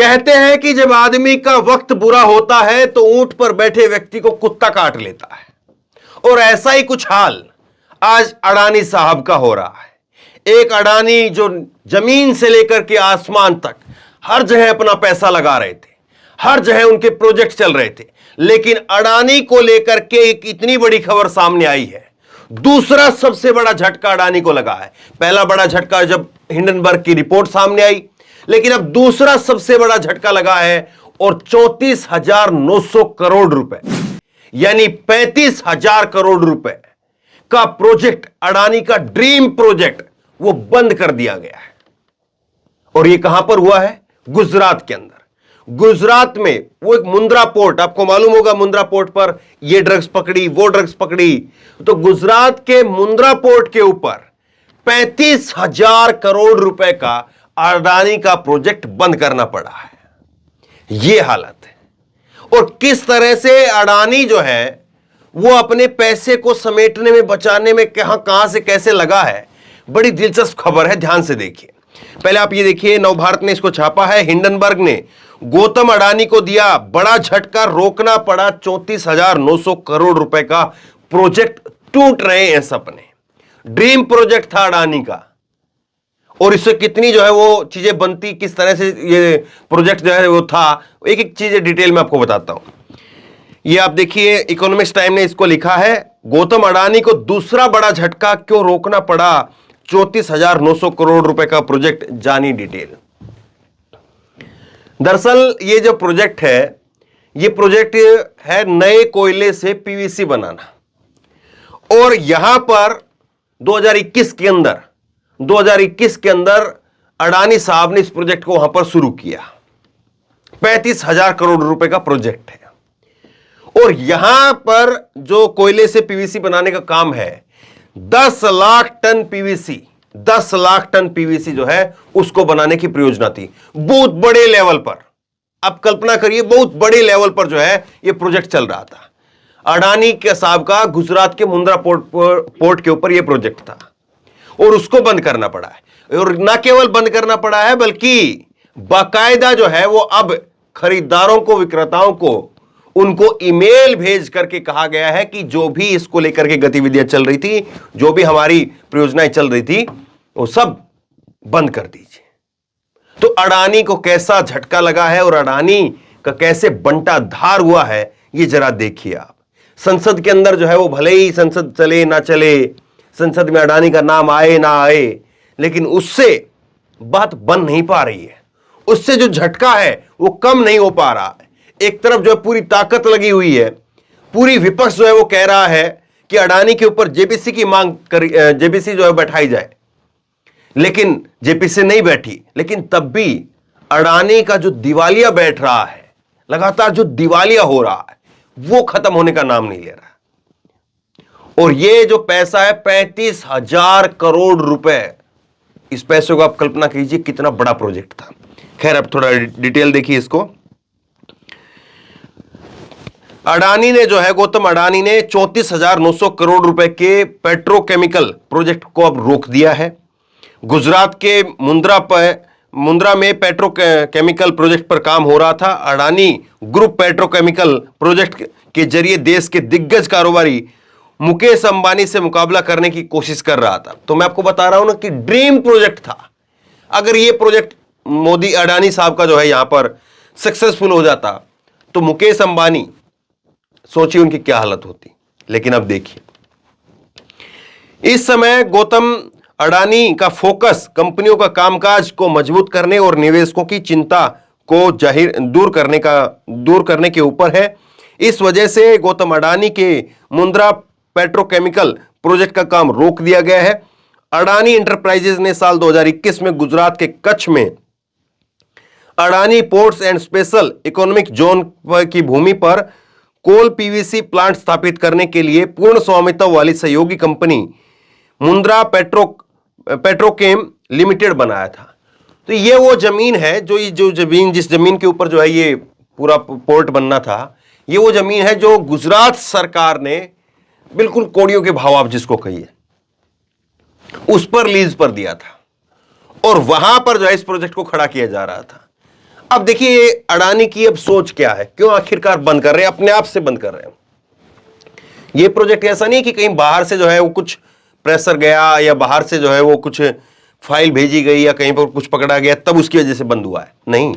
कहते हैं कि जब आदमी का वक्त बुरा होता है तो ऊंट पर बैठे व्यक्ति को कुत्ता काट लेता है, और ऐसा ही कुछ हाल आज अडानी साहब का हो रहा है। एक अडानी जो जमीन से लेकर के आसमान तक हर जगह अपना पैसा लगा रहे थे, हर जगह उनके प्रोजेक्ट चल रहे थे, लेकिन अडानी को लेकर के एक इतनी बड़ी खबर सामने आई है। दूसरा सबसे बड़ा झटका अडानी को लगा है। पहला बड़ा झटका जब हिंडनबर्ग की रिपोर्ट सामने आई, लेकिन अब दूसरा सबसे बड़ा झटका लगा है और 34,900 करोड़ रुपए यानी 35,000 करोड़ रुपए का प्रोजेक्ट, अडानी का ड्रीम प्रोजेक्ट, वो बंद कर दिया गया है। और ये कहां पर हुआ है? गुजरात के अंदर। गुजरात में वो एक मुंद्रा पोर्ट, आपको मालूम होगा मुंद्रा पोर्ट पर ये ड्रग्स पकड़ी, वो ड्रग्स पकड़ी, तो गुजरात के मुंद्रा पोर्ट के ऊपर 35,000 करोड़ रुपए का अडानी का प्रोजेक्ट बंद करना पड़ा है। यह हालत है। और किस तरह से अडानी जो है वो अपने पैसे को समेटने में, बचाने में कहां से कैसे लगा है, बड़ी दिलचस्प खबर है। ध्यान से देखिए। पहले आप ये देखिए, नवभारत ने इसको छापा है। हिंडनबर्ग ने गौतम अडानी को दिया बड़ा झटका, रोकना पड़ा 34,900 करोड़ रुपए का प्रोजेक्ट। टूट रहे हैं सपने। ड्रीम प्रोजेक्ट था अडानी का, और इससे कितनी जो है वो चीजें बनती, किस तरह से ये प्रोजेक्ट जो है वो था, एक एक चीजें डिटेल में आपको बताता हूं। ये आप देखिए, इकोनॉमिक्स टाइम ने इसको लिखा है, गौतम अडानी को दूसरा बड़ा झटका, क्यों रोकना पड़ा 34,900 करोड़ रुपए का प्रोजेक्ट, जानी डिटेल। दरअसल ये जो प्रोजेक्ट है, ये प्रोजेक्ट है नए कोयले से पीवीसी बनाना, और यहां पर 2021 के अंदर अडानी साहब ने इस प्रोजेक्ट को वहां पर शुरू किया। 35,000 करोड़ रुपए का प्रोजेक्ट है, और यहां पर जो कोयले से पीवीसी बनाने का काम है, 10 lakh ton PVC, 10 lakh ton PVC जो है उसको बनाने की परियोजना थी। बहुत बड़े लेवल पर, आप कल्पना करिए, बहुत बड़े लेवल पर जो है यह प्रोजेक्ट चल रहा था। अडानी के साहब का गुजरात के मुंद्रा पोर्ट के ऊपर यह प्रोजेक्ट था, और उसको बंद करना पड़ा है। और न केवल बंद करना पड़ा है, बल्कि बाकायदा जो है वो अब खरीदारों को, विक्रेताओं को, उनको ईमेल भेज करके कहा गया है कि जो भी इसको लेकर के गतिविधियां चल रही थी, जो भी हमारी परियोजनाएं चल रही थी, वो सब बंद कर दीजिए। तो अडानी को कैसा झटका लगा है और अडानी का कैसे बंटा धार हुआ है, ये जरा देखिए आप। संसद के अंदर जो है वो भले ही संसद चले ना चले, संसद में अडानी का नाम आए ना आए, लेकिन उससे बात बन नहीं पा रही है। उससे जो झटका है वो कम नहीं हो पा रहा है। एक तरफ जो है पूरी ताकत लगी हुई है, पूरी विपक्ष जो है वो कह रहा है कि अडानी के ऊपर जेपीसी की मांग कर, जेपीसी जो है बैठाई जाए, लेकिन जेपीसी नहीं बैठी। लेकिन तब भी अडानी का जो दिवालिया बैठ रहा है, लगातार जो दिवालिया हो रहा है, वो खत्म होने का नाम नहीं ले रहा। और ये जो पैसा है 35,000 करोड़ रुपए, इस पैसे को आप कल्पना कीजिए कितना बड़ा प्रोजेक्ट था। खैर, अब थोड़ा डिटेल देखिए इसको। अडानी ने जो है, गौतम अडानी ने 34,900 करोड़ रुपए के पेट्रोकेमिकल प्रोजेक्ट को अब रोक दिया है। गुजरात के मुंद्रा में पेट्रोकेमिकल प्रोजेक्ट पर काम हो रहा था। अडानी ग्रुप पेट्रोकेमिकल प्रोजेक्ट के जरिए देश के दिग्गज कारोबारी मुकेश अंबानी से मुकाबला करने की कोशिश कर रहा था। तो मैं आपको बता रहा हूं ना कि ड्रीम प्रोजेक्ट था। अगर यह प्रोजेक्ट मोदी अडानी साहब का जो है यहां पर सक्सेसफुल हो जाता, तो मुकेश अंबानी, सोचिए उनकी क्या हालत होती। लेकिन अब देखिए, इस समय गौतम अडानी का फोकस कंपनियों का कामकाज को मजबूत करने और निवेशकों की चिंता को दूर करने के ऊपर है। इस वजह से गौतम अडानी के मुंद्रा पेट्रोकेमिकल प्रोजेक्ट का काम रोक दिया गया है। अडानी इंटरप्राइजेज ने साल 2021 में गुजरात के कच्छ में Adani ports and special economic zone की भूमि पर कोल पीवीसी प्लांट स्थापित करने के लिए पूर्ण स्वामित्व वाली सहयोगी कंपनी मुंद्रा पेट्रोकेम लिमिटेड बनाया था। तो ये वो जमीन है जिस जमीन के ऊपर जो है ये पूरा पोर्ट बनना था, ये वो जमीन है जो गुजरात सरकार ने बिल्कुल कोड़ियों के भाव आप जिसको कहिए, उस पर लीज पर दिया था, और वहां पर जो है इस प्रोजेक्ट को खड़ा किया जा रहा था। अब देखिए अडानी की अब सोच क्या है, क्यों आखिरकार बंद कर रहे हैं, अपने आप से बंद कर रहे हैं। ये प्रोजेक्ट ऐसा नहीं कि कहीं बाहर से जो है वो कुछ प्रेशर गया या बाहर से जो है वो कुछ फाइल भेजी गई या कहीं पर कुछ पकड़ा गया तब उसकी वजह से बंद हुआ है, नहीं।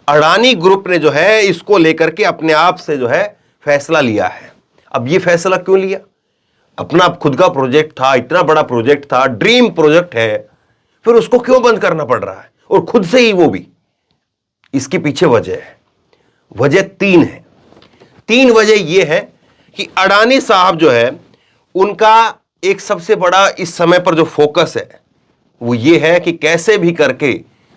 अडानी ग्रुप ने जो है इसको लेकर के अपने आप से जो है फैसला लिया है। अब ये फैसला क्यों लिया? अपना खुद का प्रोजेक्ट था, इतना बड़ा प्रोजेक्ट था, ड्रीम प्रोजेक्ट है, फिर उसको क्यों बंद करना पड़ रहा है, और खुद से ही वो भी। इसके पीछे वजह है, वजह 3 है। 3 वजह ये है कि अडानी साहब जो है उनका एक सबसे बड़ा इस समय पर जो फोकस है वो ये है कि कैसे भी करके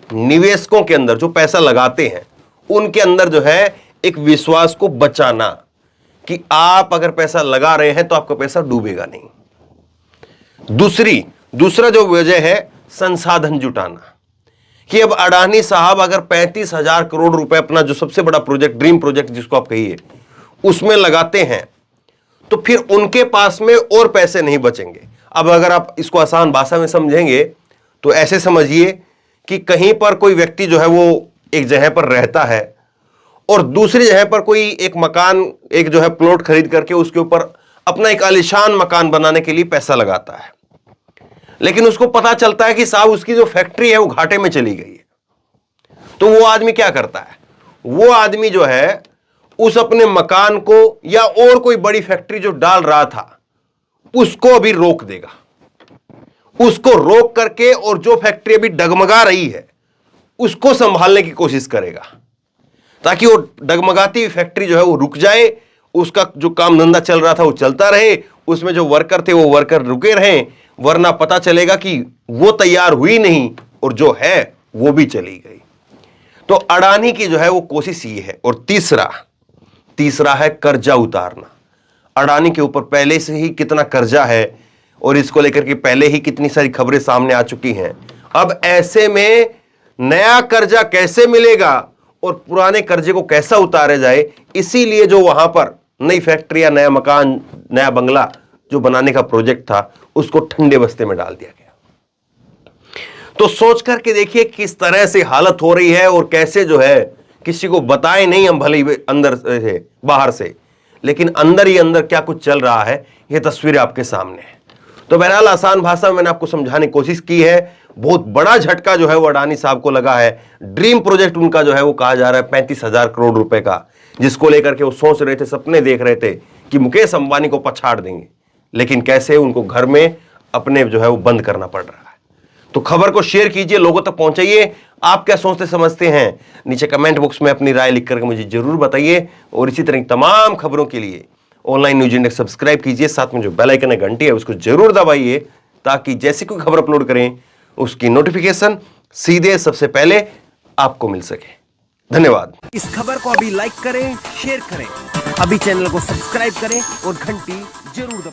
निवेशकों के अंदर जो पैसा लगाते हैं उनके अंदर जो है एक विश्वास को बचाना, कि आप अगर पैसा लगा रहे हैं तो आपका पैसा डूबेगा नहीं। दूसरा जो वजह है संसाधन जुटाना, कि अब अडानी साहब अगर 35,000 करोड़ रुपए अपना जो सबसे बड़ा प्रोजेक्ट, ड्रीम प्रोजेक्ट जिसको आप कहिए, उसमें लगाते हैं तो फिर उनके पास में और पैसे नहीं बचेंगे। अब अगर आप इसको आसान भाषा में समझेंगे तो ऐसे समझिए कि कहीं पर कोई व्यक्ति जो है वो एक जगह पर रहता है और दूसरी जगह पर कोई एक मकान, एक जो है प्लॉट खरीद करके उसके ऊपर अपना एक आलीशान मकान बनाने के लिए पैसा लगाता है, लेकिन उसको पता चलता है कि साहब उसकी जो फैक्ट्री है वो घाटे में चली गई है। तो वो आदमी क्या करता है? वो आदमी जो है उस अपने मकान को या और कोई बड़ी फैक्ट्री जो डाल रहा था उसको अभी रोक देगा, उसको रोक करके, और जो फैक्ट्री अभी डगमगा रही है उसको संभालने की कोशिश करेगा, ताकि वो डगमगाती हुई फैक्ट्री जो है वो रुक जाए, उसका जो काम धंधा चल रहा था वो चलता रहे, उसमें जो वर्कर थे वो वर्कर रुके रहें, वरना पता चलेगा कि वो तैयार हुई नहीं और जो है वो भी चली गई। तो अडानी की जो है वो कोशिश ये है। और तीसरा है कर्जा उतारना। अडानी के ऊपर पहले से ही कितना कर्जा है और इसको लेकर के पहले ही कितनी सारी खबरें सामने आ चुकी हैं। अब ऐसे में नया कर्जा कैसे मिलेगा और पुराने कर्जे को कैसा उतारा जाए, इसीलिए जो वहां पर नई फैक्ट्री या नया मकान, नया बंगला जो बनाने का प्रोजेक्ट था उसको ठंडे बस्ते में डाल दिया गया। तो सोच करके देखिए किस तरह से हालत हो रही है, और कैसे जो है किसी को बताए नहीं हम, भले ही अंदर से बाहर से, लेकिन अंदर ही अंदर क्या कुछ चल रहा है ये तस्वीरें आपके सामने है। तो बहरहाल आसान भाषा में मैंने आपको समझाने की कोशिश की है। बहुत बड़ा झटका जो है वो अडानी साहब को लगा है। ड्रीम प्रोजेक्ट उनका जो है वो कहा जा रहा है 35,000 करोड़ रुपए का, जिसको लेकर के वो सोच रहे थे, सपने देख रहे थे कि मुकेश अंबानी को पछाड़ देंगे, लेकिन कैसे उनको घर में अपने जो है वो बंद करना पड़ रहा है। तो खबर को शेयर कीजिए, लोगों तक पहुंचाइए। आप क्या सोचते समझते हैं नीचे कमेंट बॉक्स में अपनी राय लिख करके मुझे जरूर बताइए। और इसी तरह की तमाम खबरों के लिए ऑनलाइन न्यूज इंडेक्स सब्सक्राइब कीजिए, साथ में जो बेल आइकन है, घंटी है, उसको जरूर दबाइए, ताकि जैसी कोई खबर अपलोड करें उसकी नोटिफिकेशन सीधे सबसे पहले आपको मिल सके। धन्यवाद। इस खबर को अभी लाइक करें, शेयर करें, अभी चैनल को सब्सक्राइब करें और घंटी जरूर दबाएं।